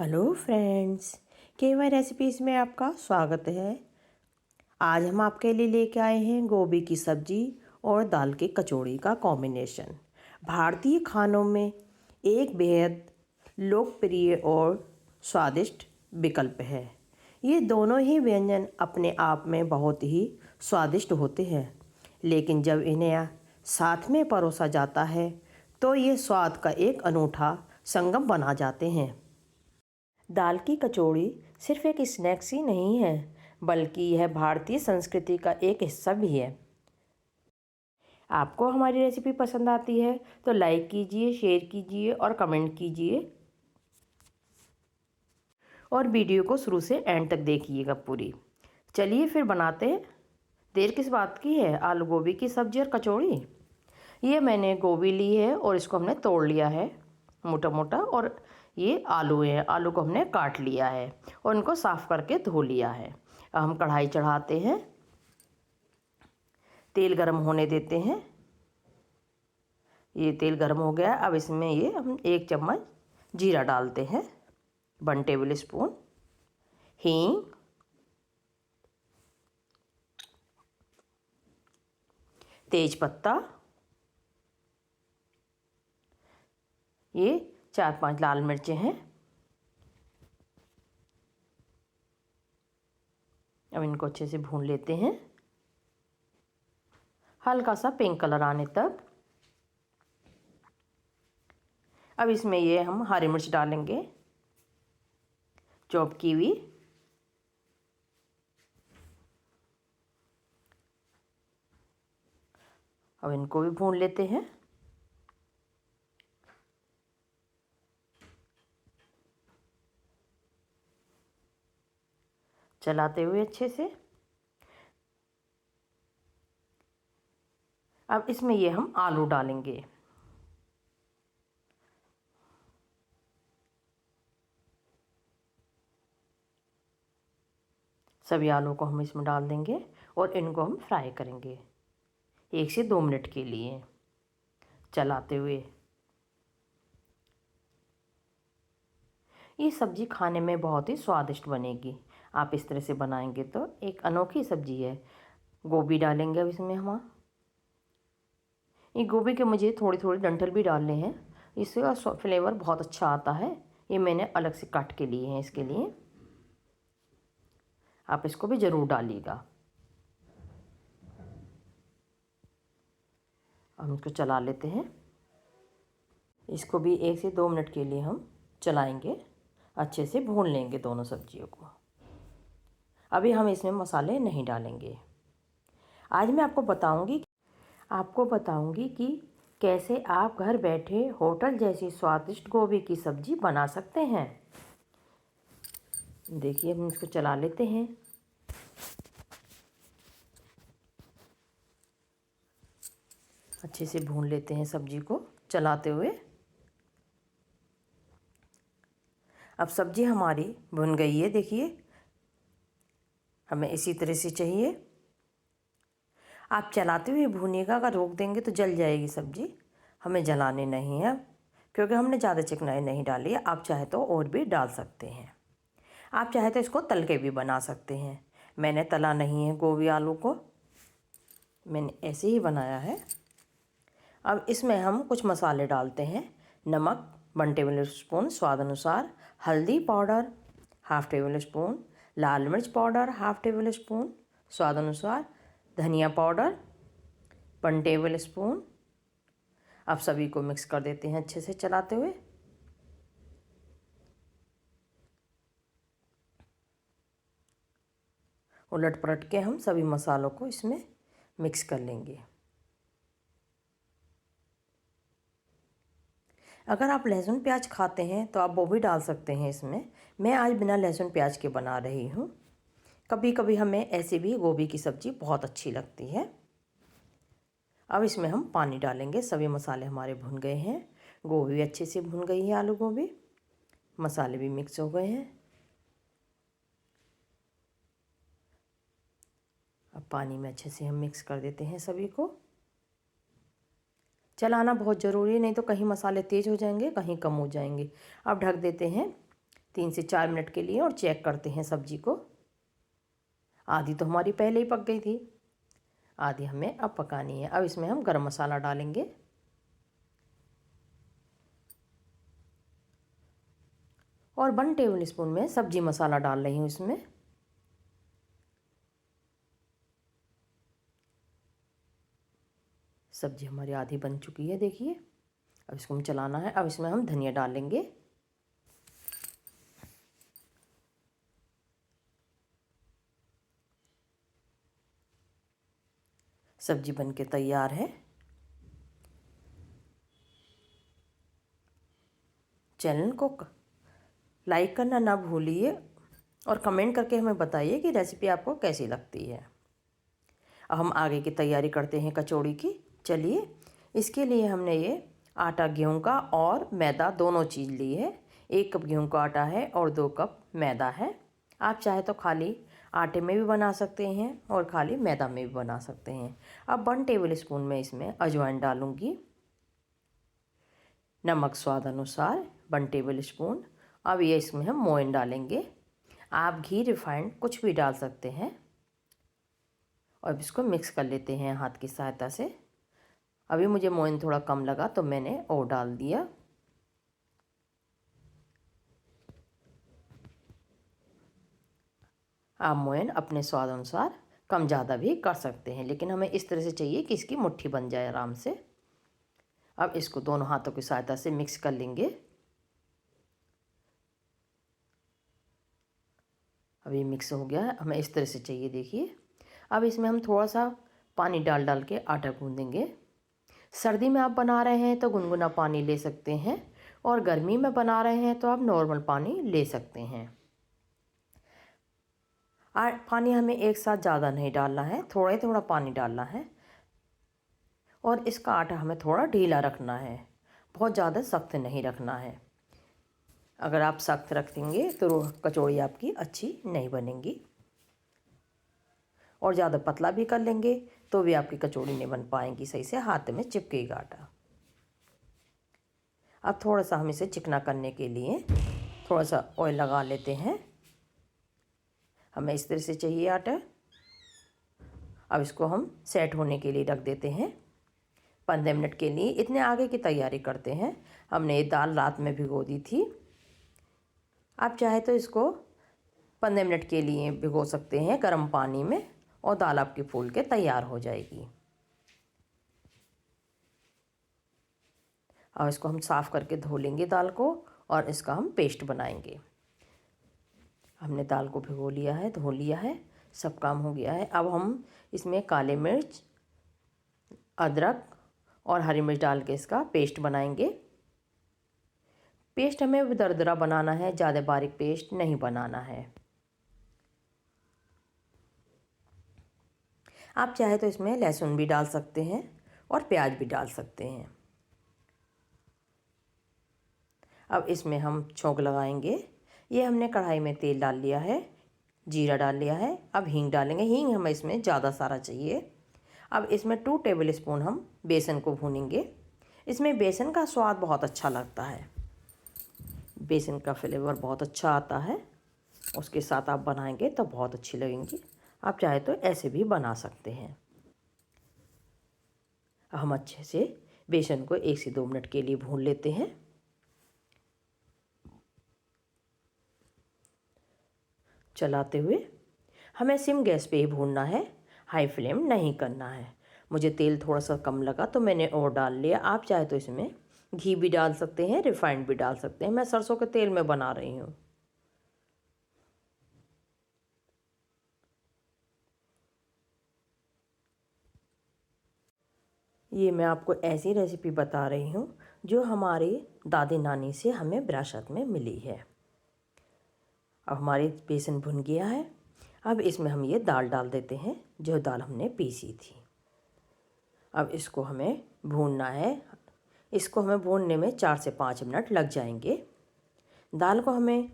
Hello friends, KY recipes में आपका स्वागत है। आज हम आपके लिए लेके आए हैं गोभी की सब्जी और दाल की कचौड़ी का कॉम्बिनेशन। भारतीय खानों में एक बेहद लोकप्रिय और स्वादिष्ट विकल्प है। ये दोनों ही व्यंजन अपने आप में बहुत ही स्वादिष्ट होते हैं, लेकिन जब इन्हें साथ में परोसा जाता है तो ये स्वाद का एक अनूठा संगम बना जाते हैं। दाल की कचौड़ी सिर्फ एक स्नैक्स ही नहीं है, बल्कि यह भारतीय संस्कृति का एक हिस्सा भी है। आपको हमारी रेसिपी पसंद आती है तो लाइक कीजिए, शेयर कीजिए और कमेंट कीजिए, और वीडियो को शुरू से एंड तक देखिएगा पूरी। चलिए फिर बनाते हैं। देर किस बात की है। आलू गोभी की सब्जी और कचौड़ी। ये मैंने गोभी ली है और इसको हमने तोड़ लिया है मोटा मोटा, और ये आलू है, आलू को हमने काट लिया है और इनको साफ़ करके धो लिया है। अब हम कढ़ाई चढ़ाते हैं, तेल गरम होने देते हैं। ये तेल गरम हो गया। अब इसमें ये हम 1 चम्मच जीरा डालते हैं, 1 टेबल स्पून हींग, तेज पत्ता, ये 4-5 लाल मिर्चें हैं। अब इनको अच्छे से भून लेते हैं, हल्का सा पिंक कलर आने तक। अब इसमें ये हम हरी मिर्च डालेंगे, चॉप की हुई। अब इनको भी भून लेते हैं। चलाते हुए अच्छे से। अब इसमें ये हम आलू डालेंगे। सभी आलू को हम इसमें डाल देंगे और इनको हम फ्राई करेंगे 1 से 2 मिनट के लिए, चलाते हुए। ये सब्ज़ी खाने में बहुत ही स्वादिष्ट बनेगी। आप इस तरह से बनाएंगे तो एक अनोखी सब्ज़ी है। गोभी डालेंगे अब इसमें हम। ये गोभी के मुझे थोड़ी थोड़ी डंठल भी डालने हैं, इसका फ्लेवर बहुत अच्छा आता है। ये मैंने अलग से काट के लिए हैं इसके लिए। आप इसको भी ज़रूर डालिएगा। हम इसको चला लेते हैं। इसको भी 1 से 2 मिनट के लिए हम चलाएंगे, अच्छे से भून लेंगे दोनों सब्जियों को। अभी हम इसमें मसाले नहीं डालेंगे। आज मैं आपको बताऊंगी कि कैसे आप घर बैठे होटल जैसी स्वादिष्ट गोभी की सब्ज़ी बना सकते हैं। देखिए, हम इसको चला लेते हैं। अच्छे से भून लेते हैं सब्जी को चलाते हुए। अब सब्जी हमारी भुन गई है। देखिए, हमें इसी तरह से चाहिए। आप चलाते हुए भूनिएगा, अगर रोक देंगे तो जल जाएगी सब्जी। हमें जलाने नहीं है, क्योंकि हमने ज़्यादा चिकनाई नहीं डाली है। आप चाहे तो और भी डाल सकते हैं। आप चाहे तो इसको तल के भी बना सकते हैं। मैंने तला नहीं है गोभी आलू को, मैंने ऐसे ही बनाया है। अब इसमें हम कुछ मसाले डालते हैं। नमक 1 टेबल स्पून स्वाद अनुसार, हल्दी पाउडर 1/2 टेबल स्पून, लाल मिर्च पाउडर 1/2 टेबल स्पून स्वाद अनुसार, धनिया पाउडर 1 टेबल स्पून। अब सभी को मिक्स कर देते हैं अच्छे से चलाते हुए। उलट पलट के हम सभी मसालों को इसमें मिक्स कर लेंगे। अगर आप लहसुन प्याज खाते हैं तो आप वो भी डाल सकते हैं इसमें। मैं आज बिना लहसुन प्याज के बना रही हूँ। कभी कभी हमें ऐसे भी गोभी की सब्ज़ी बहुत अच्छी लगती है। अब इसमें हम पानी डालेंगे। सभी मसाले हमारे भुन गए हैं, गोभी अच्छे से भुन गई है, आलू गोभी, मसाले भी मिक्स हो गए हैं। अब पानी में अच्छे से हम मिक्स कर देते हैं सभी को। चलाना बहुत ज़रूरी है, नहीं तो कहीं मसाले तेज़ हो जाएंगे, कहीं कम हो जाएंगे। अब ढक देते हैं 3 से 4 मिनट के लिए और चेक करते हैं सब्जी को। आधी तो हमारी पहले ही पक गई थी, आधी हमें अब पकानी है। अब इसमें हम गरम मसाला डालेंगे और 1 टेबल स्पून में सब्जी मसाला डाल रही हूँ इसमें। सब्जी हमारी आधी बन चुकी है देखिए। अब इसको हम चलाना है। अब इसमें हम धनिया डालेंगे। सब्जी बनके तैयार है। चैनल को लाइक करना ना भूलिए और कमेंट करके हमें बताइए कि रेसिपी आपको कैसी लगती है। अब हम आगे की तैयारी करते हैं कचौड़ी की। चलिए, इसके लिए हमने ये आटा गेहूं का और मैदा दोनों चीज़ ली है। 1 कप गेहूं का आटा है और 2 कप मैदा है। आप चाहे तो खाली आटे में भी बना सकते हैं और खाली मैदा में भी बना सकते हैं। अब 1 टेबल स्पून में इसमें अजवाइन डालूँगी। नमक स्वाद अनुसार 1 टेबल स्पून। अब ये इसमें हम मोइन डालेंगे। आप घी रिफाइंड कुछ भी डाल सकते हैं। और इसको मिक्स कर लेते हैं हाथ की सहायता से। अभी मुझे मोइन थोड़ा कम लगा तो मैंने और डाल दिया। आप मोइन अपने स्वाद अनुसार कम ज़्यादा भी कर सकते हैं, लेकिन हमें इस तरह से चाहिए कि इसकी मुट्ठी बन जाए आराम से। अब इसको दोनों हाथों की सहायता से मिक्स कर लेंगे। अब ये मिक्स हो गया है, हमें इस तरह से चाहिए देखिए। अब इसमें हम थोड़ा सा पानी डाल डाल के आटा गूँधेंगे। सर्दी में आप बना रहे हैं तो गुनगुना पानी ले सकते हैं और गर्मी में बना रहे हैं तो आप नॉर्मल पानी ले सकते हैं। पानी हमें एक साथ ज़्यादा नहीं डालना है, थोड़ा ही थोड़ा पानी डालना है। और इसका आटा हमें थोड़ा ढीला रखना है, बहुत ज़्यादा सख्त नहीं रखना है। अगर आप सख्त रखेंगे तो कचौड़ी आपकी अच्छी नहीं बनेगी। और ज़्यादा पतला भी कर लेंगे तो भी आपकी कचौड़ी नहीं बन पाएंगी सही से, हाथ में चिपकेगा आटा। अब थोड़ा सा हम इसे चिकना करने के लिए थोड़ा सा ऑयल लगा लेते हैं। हमें इस तरह से चाहिए आटा। अब इसको हम सेट होने के लिए रख देते हैं 15 मिनट के लिए। इतने आगे की तैयारी करते हैं। हमने ये दाल रात में भिगो दी थी। आप चाहे तो इसको 15 मिनट के लिए भिगो सकते हैं गर्म पानी में और दाल आपकी फूल के तैयार हो जाएगी। अब इसको हम साफ़ करके धो लेंगे दाल को और इसका हम पेस्ट बनाएंगे। हमने दाल को भिगो लिया है, धो लिया है, सब काम हो गया है। अब हम इसमें काली मिर्च, अदरक और हरी मिर्च डाल के इसका पेस्ट बनाएंगे। पेस्ट हमें दरदरा बनाना है, ज़्यादा बारीक पेस्ट नहीं बनाना है। आप चाहे तो इसमें लहसुन भी डाल सकते हैं और प्याज भी डाल सकते हैं। अब इसमें हम छौंक लगाएंगे। ये हमने कढ़ाई में तेल डाल लिया है, जीरा डाल लिया है। अब हींग डालेंगे। हींग हमें इसमें ज़्यादा सारा चाहिए। अब इसमें 2 टेबल स्पून हम बेसन को भूनेंगे। इसमें बेसन का स्वाद बहुत अच्छा लगता है, बेसन का फ्लेवर बहुत अच्छा आता है। उसके साथ आप बनाएंगे तो बहुत अच्छी लगेंगी। आप चाहे तो ऐसे भी बना सकते हैं। हम अच्छे से बेसन को 1 से 2 मिनट के लिए भून लेते हैं। चलाते हुए हमें सिम गैस पे ही भूनना है, हाई फ्लेम नहीं करना है। मुझे तेल थोड़ा सा कम लगा तो मैंने और डाल लिया। आप चाहे तो इसमें घी भी डाल सकते हैं, रिफाइंड भी डाल सकते हैं। मैं सरसों के तेल में बना रही हूँ। ये मैं आपको ऐसी रेसिपी बता रही हूँ जो हमारी दादी नानी से हमें विरासत में मिली है। अब हमारी बेसन भुन गया है। अब इसमें हम ये दाल डाल देते हैं जो दाल हमने पीसी थी। अब इसको हमें भूनना है। इसको हमें भूनने में 4 से 5 मिनट लग जाएंगे। दाल को हमें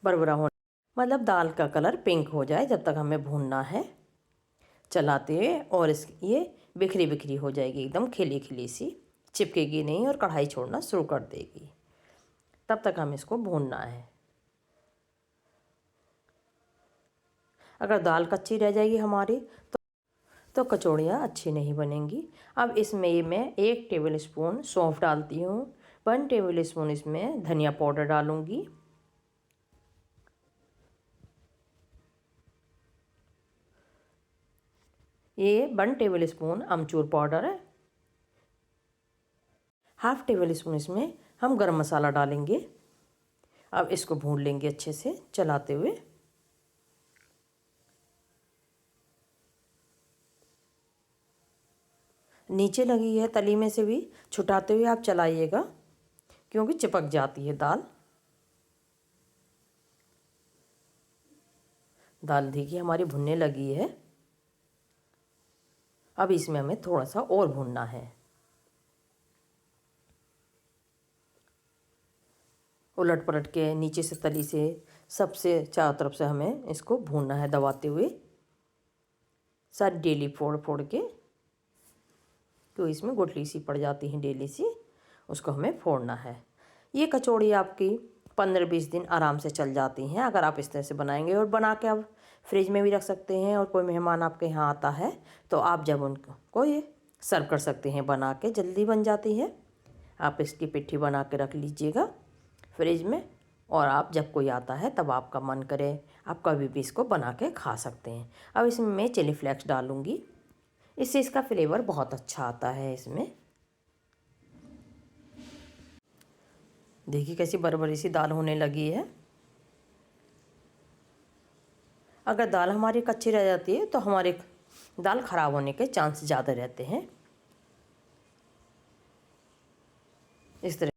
बरबरा होने मतलब दाल का कलर पिंक हो जाए जब तक हमें भूनना है चलाते हुए। और ये बिखरी बिखरी हो जाएगी, एकदम खिली खिली सी, चिपकेगी नहीं और कढ़ाई छोड़ना शुरू कर देगी। तब तक हम इसको भूनना है। अगर दाल कच्ची रह जाएगी हमारी तो कचौड़ियाँ अच्छी नहीं बनेंगी। अब इसमें ये मैं 1 टेबल स्पून सौंफ डालती हूँ, 1 टेबल स्पून इसमें धनिया पाउडर डालूँगी, ये 1 टेबल स्पून अमचूर पाउडर है, ½ टेबल स्पून इसमें हम गरम मसाला डालेंगे। अब इसको भून लेंगे अच्छे से चलाते हुए। नीचे लगी है तली में से भी छुटाते हुए आप चलाइएगा, क्योंकि चिपक जाती है दाल। दाल देखिए हमारी भुनने लगी है। अब इसमें हमें थोड़ा सा और भूनना है। उलट पलट के नीचे से तली से सबसे चारों तरफ से हमें इसको भूनना है दबाते हुए, सारी डेली फोड़ फोड़ के, क्योंकि इसमें गुठली सी पड़ जाती है डेली सी, उसको हमें फोड़ना है। ये कचौड़ी आपकी 15-20 दिन आराम से चल जाती हैं अगर आप इस तरह से बनाएंगे। और बना के आप फ्रिज में भी रख सकते हैं, और कोई मेहमान आपके यहाँ आता है तो आप जब उनको ये सर्व कर सकते हैं बना के, जल्दी बन जाती है। आप इसकी पिट्ठी बना के रख लीजिएगा फ्रिज में, और आप जब कोई आता है तब आपका मन करे आप कभी भी इसको बना के खा सकते हैं। अब इसमें मैं चिली फ्लेक्स डालूँगी, इससे इसका फ्लेवर बहुत अच्छा आता है इसमें। देखिए कैसी बरबरी सी दाल होने लगी है। अगर दाल हमारी कच्ची रह जाती है तो हमारे दाल ख़राब होने के चांस ज़्यादा रहते हैं। इस तरह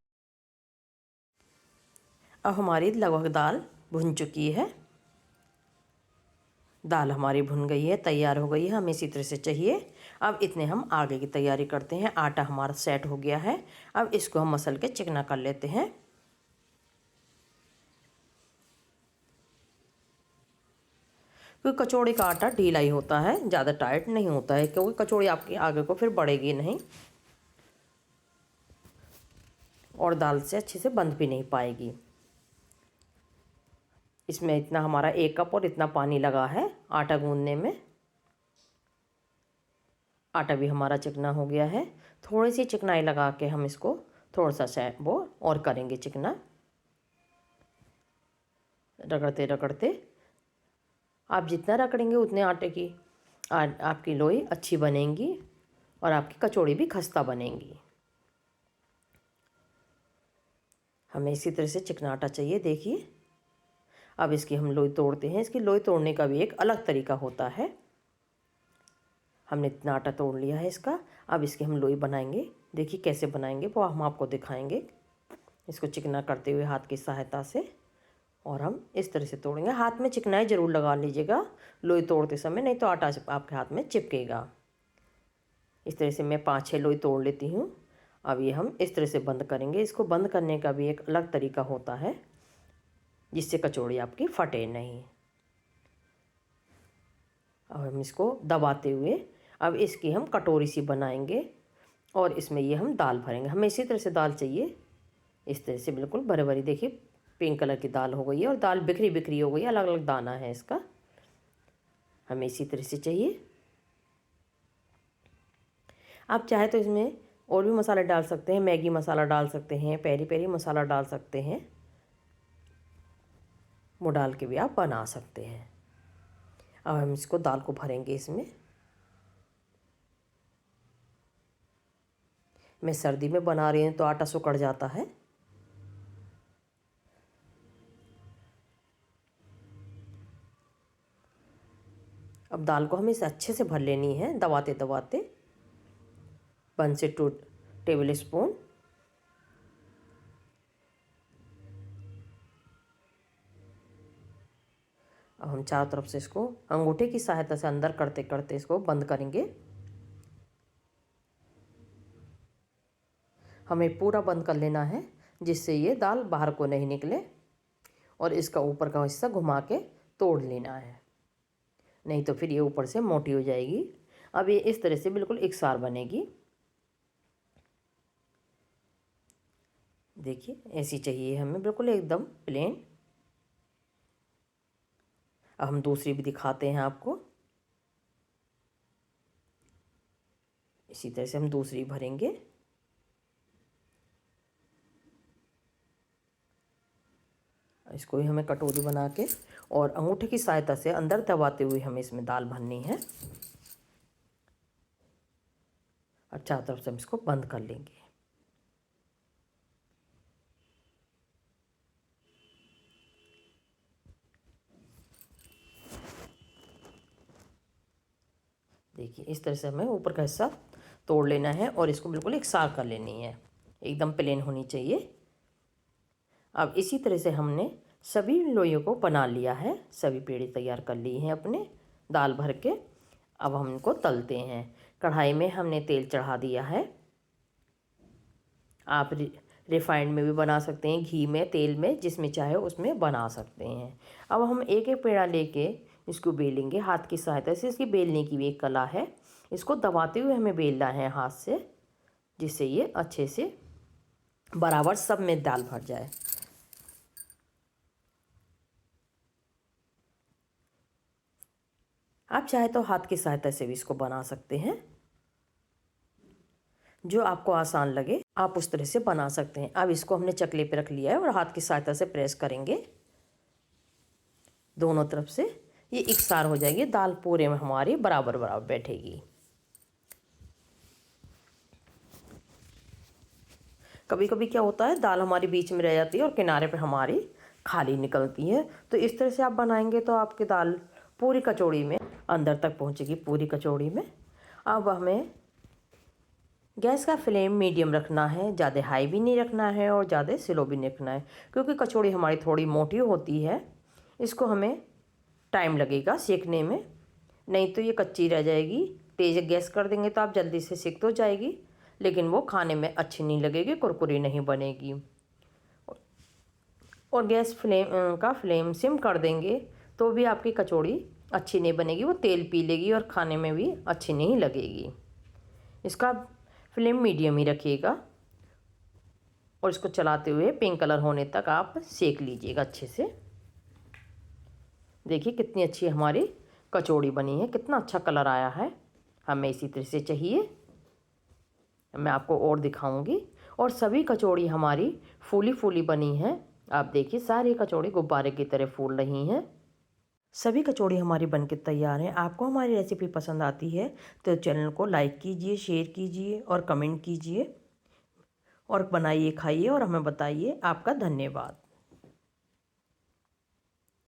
अब हमारी लगभग दाल भुन चुकी है। दाल हमारी भुन गई है, तैयार हो गई है, हमें इसी तरह से चाहिए। अब इतने हम आगे की तैयारी करते हैं। आटा हमारा सेट हो गया है, अब इसको हम मसल के चिकना कर लेते हैं। क्योंकि कचौड़ी का आटा ढीला ही होता है, ज़्यादा टाइट नहीं होता है, क्योंकि कचौड़ी आपकी आगे को फिर बढ़ेगी नहीं और दाल से अच्छे से बंध भी नहीं पाएगी। इसमें इतना हमारा 1 कप और इतना पानी लगा है आटा गूंदने में। आटा भी हमारा चिकना हो गया है। थोड़ी सी चिकनाई लगा के हम इसको थोड़ा सा वो और करेंगे चिकना, रगड़ते रगड़ते। आप जितना रगड़ेंगे उतने आटे की आपकी लोई अच्छी बनेगी और आपकी कचौड़ी भी खस्ता बनेगी। हमें इसी तरह से चिकना आटा चाहिए। देखिए अब इसकी हम लोई तोड़ते हैं। इसकी लोई तोड़ने का भी एक अलग तरीका होता है। हमने इतना आटा तोड़ लिया है इसका, अब इसकी हम लोई बनाएंगे। देखिए कैसे बनाएंगे वो हम आपको दिखाएंगे। इसको चिकना करते हुए हाथ की सहायता से, और हम इस तरह से तोड़ेंगे। हाथ में चिकनाई ज़रूर लगा लीजिएगा लोई तोड़ते समय, नहीं तो आटा आपके हाथ में चिपकेगा। इस तरह से मैं 5-6 लोई तोड़ लेती हूँ। अब ये हम इस तरह से बंद करेंगे। इसको बंद करने का भी एक अलग तरीका होता है, जिससे कचौड़ी आपकी फटे नहीं। अब हम इसको दबाते हुए अब इसकी हम कटोरी सी बनाएंगे, और इसमें ये हम दाल भरेंगे। हमें इसी तरह से दाल चाहिए, इस तरह से बिल्कुल भरी भरी। देखिए पिंक कलर की दाल हो गई है, और दाल बिखरी बिखरी हो गई है, अलग अलग दाना है इसका। हमें इसी तरह से चाहिए। आप चाहे तो इसमें और भी मसाले डाल सकते हैं, मैगी मसाला डाल सकते हैं, पेरी पेरी मसाला डाल सकते हैं, वो डाल के भी आप बना सकते हैं। अब हम इसको दाल को भरेंगे इसमें। मैं सर्दी में बना रही हूँ तो आटा सुकड़ जाता है। अब दाल को हमें इसे अच्छे से भर लेनी है, दबाते दबाते। 1 से 2 टेबल स्पून। अब हम चारों तरफ से इसको अंगूठे की सहायता से अंदर करते करते इसको बंद करेंगे। हमें पूरा बंद कर लेना है, जिससे ये दाल बाहर को नहीं निकले, और इसका ऊपर का हिस्सा घुमा के तोड़ लेना है, नहीं तो फिर ये ऊपर से मोटी हो जाएगी। अब ये इस तरह से बिल्कुल एकसार बनेगी। देखिए ऐसी चाहिए हमें, बिल्कुल एकदम प्लेन। अब हम दूसरी भी दिखाते हैं आपको। इसी तरह से हम दूसरी भरेंगे। इसको ही हमें कटोरी बना के और अंगूठे की सहायता से अंदर दबाते हुए हमें इसमें दाल भरनी है। और चारों तरफ से हम इसको बंद कर लेंगे। देखिए इस तरह से हमें ऊपर का हिस्सा तोड़ लेना है और इसको बिल्कुल एकसार कर लेनी है, एकदम प्लेन होनी चाहिए। अब इसी तरह से हमने सभी लोइयों को बना लिया है, सभी पेड़े तैयार कर लिए हैं अपने दाल भर के। अब हम इनको तलते हैं। कढ़ाई में हमने तेल चढ़ा दिया है। आप रिफाइंड में भी बना सकते हैं, घी में, तेल में, जिसमें चाहे उसमें बना सकते हैं। अब हम एक एक पेड़ा लेके इसको बेलेंगे हाथ की सहायता से। इसकी बेलने की भी एक कला है। इसको दबाते हुए हमें बेलना है हाथ से, जिससे ये अच्छे से बराबर सब में दाल भर जाए। आप चाहे तो हाथ की सहायता से भी इसको बना सकते हैं, जो आपको आसान लगे आप उस तरह से बना सकते हैं। अब इसको हमने चकले पे रख लिया है और हाथ की सहायता से प्रेस करेंगे दोनों तरफ से। ये एकसार हो जाएगी, दाल पूरे में हमारी बराबर बराबर बैठेगी। कभी कभी क्या होता है, दाल हमारी बीच में रह जाती है और किनारे पे हमारी खाली निकलती है। तो इस तरह से आप बनाएंगे तो आपकी दाल पूरी कचौड़ी में अंदर तक पहुंचेगी, पूरी कचौड़ी में। अब हमें गैस का फ्लेम मीडियम रखना है, ज़्यादा हाई भी नहीं रखना है और ज़्यादा स्लो भी नहीं रखना है, क्योंकि कचौड़ी हमारी थोड़ी मोटी होती है। इसको हमें टाइम लगेगा सेकने में, नहीं तो ये कच्ची रह जाएगी। तेज़ गैस कर देंगे तो आप जल्दी से सेक तो जाएगी, लेकिन वो खाने में अच्छी नहीं लगेगी, कुरकुरी नहीं बनेगी। और गैस फ्लेम सिम कर देंगे तो भी आपकी कचौड़ी अच्छी नहीं बनेगी, वो तेल पी लेगी और खाने में भी अच्छी नहीं लगेगी। इसका फ्लेम मीडियम ही रखिएगा और इसको चलाते हुए पिंक कलर होने तक आप सेक लीजिएगा अच्छे से। देखिए कितनी अच्छी हमारी कचौड़ी बनी है, कितना अच्छा कलर आया है। हमें इसी तरह से चाहिए, मैं आपको और दिखाऊंगी। और सभी कचौड़ी हमारी फूली फूली बनी है। आप देखिए सारी कचौड़ी गुब्बारे की तरह फूल रही हैं। सभी कचौड़ी हमारी बनके तैयार हैं। आपको हमारी रेसिपी पसंद आती है तो चैनल को लाइक कीजिए, शेयर कीजिए और कमेंट कीजिए और बनाइए, खाइए और हमें बताइए। आपका धन्यवाद।